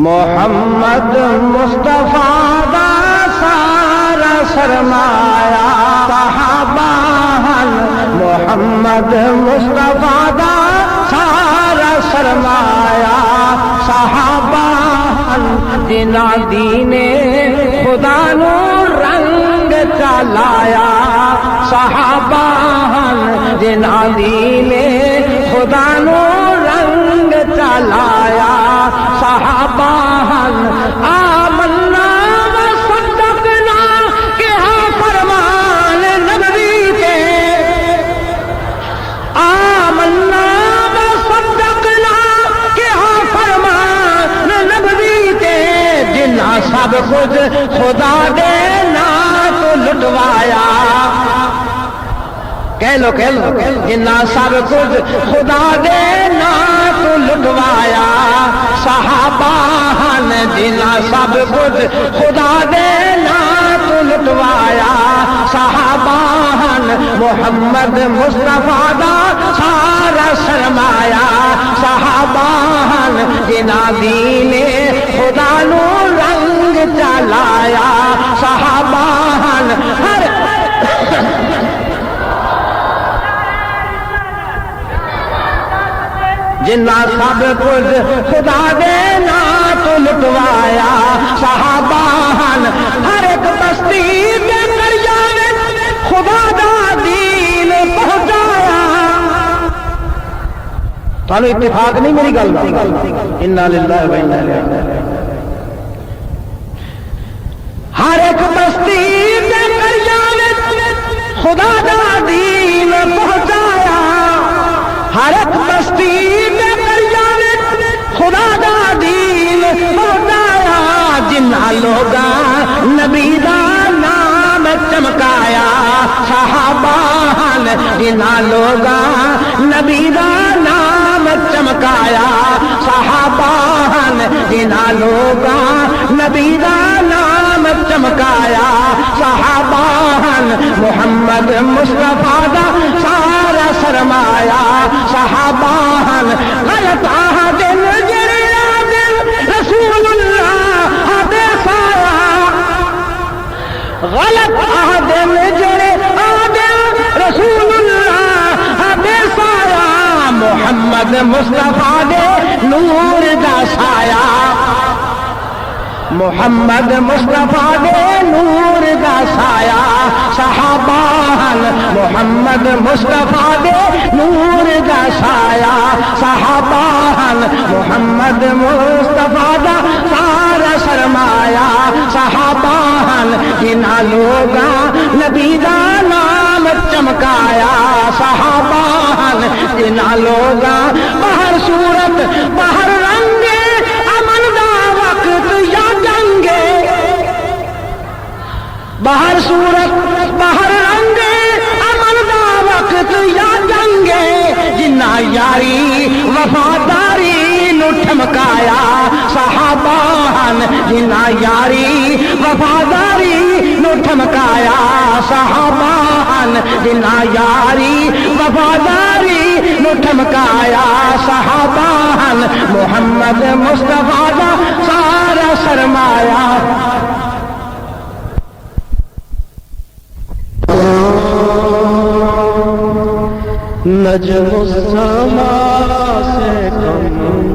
محمد مصطفیٰ دا سارا سرمایہ صحابہ ہن، محمد مصطفیٰ دا سارا سرمایہ صحابہ ہن، جنہاں دین خدا نو رنگ چلایا صحابہ ہن، جنہاں دین خدا نو رنگ چلایا صحابہ ہن۔ آمنا وصدقنا کہ ہاں فرمان نبوی کے، آمنا وصدقنا کہ ہاں فرمان نبوی کے، جنہاں سب کچھ خدا دے نا تو لٹوایا، کہہ لو جنہاں سب کچھ خدا دے نا تو لٹوایا صحابہ ہن، جنہاں سب کچھ خدا دے نا تو لٹوایا صحابہ ہن۔ محمد مصطفیٰ دا سارا سرمایہ صحابہ ہن، جنہاں دین خدا نو رنگ چلایا صحابہ ہن۔ ہر جنہاں سب کچھ خدا دے نا تو لٹوایا صحابہ ہن، ہر ایک بستی دے کر جاوے خدا دا دین پہنچایا۔ تانو اتفاق نہیں میری گل دا؟ انا للہ و انا الیہ راجعون۔ ہر ایک بستی دے کر جاوے خدا دا دین پہنچایا، ہر ایک بستی خدا دا دین پہنچایا، جنہاں لوگاں نبی دا نام چمکایا صحابہ ہن، جنہاں لوگاں نبی دا نام چمکایا صحابہ ہن، جنہاں لوگاں نبی دا نام چمکایا صحابہ ہن۔ محمد مصطفیٰ دا سارا سرمایہ صحابہ ہن، غلط عہد غلط عہد میں جڑے عادل رسول اللہ دے سایہ، محمد مصطفیٰ دے نور دا سایہ، محمد مصطفیٰ دے نور دا سایہ صحابہ ہن، محمد مصطفیٰ دے نور دا سایہ صحابہ ہن۔ محمد مصطفیٰ دا سارا سرمایہ صحابہ ہن، جنہاں لوگاں نبی دا نام چمکایا صحابہ ہن، جنہاں لوگاں باہر صورت باہر رنگ امن دا وقت یا جنگے، باہر صورت باہر رنگ امن دا وقت یا جنگے، جنہاں یاری وفاداری نو ٹھمکایا صحابہ ہن، جنہاں یاری وفاداری نو ٹھمکایا صحابہ ہن، جنہاں یاری وفاداری نو ٹھمکایا صحابہ ہن۔ محمد مصطفیٰ دا سارا سرمایہ نجم السما سے کم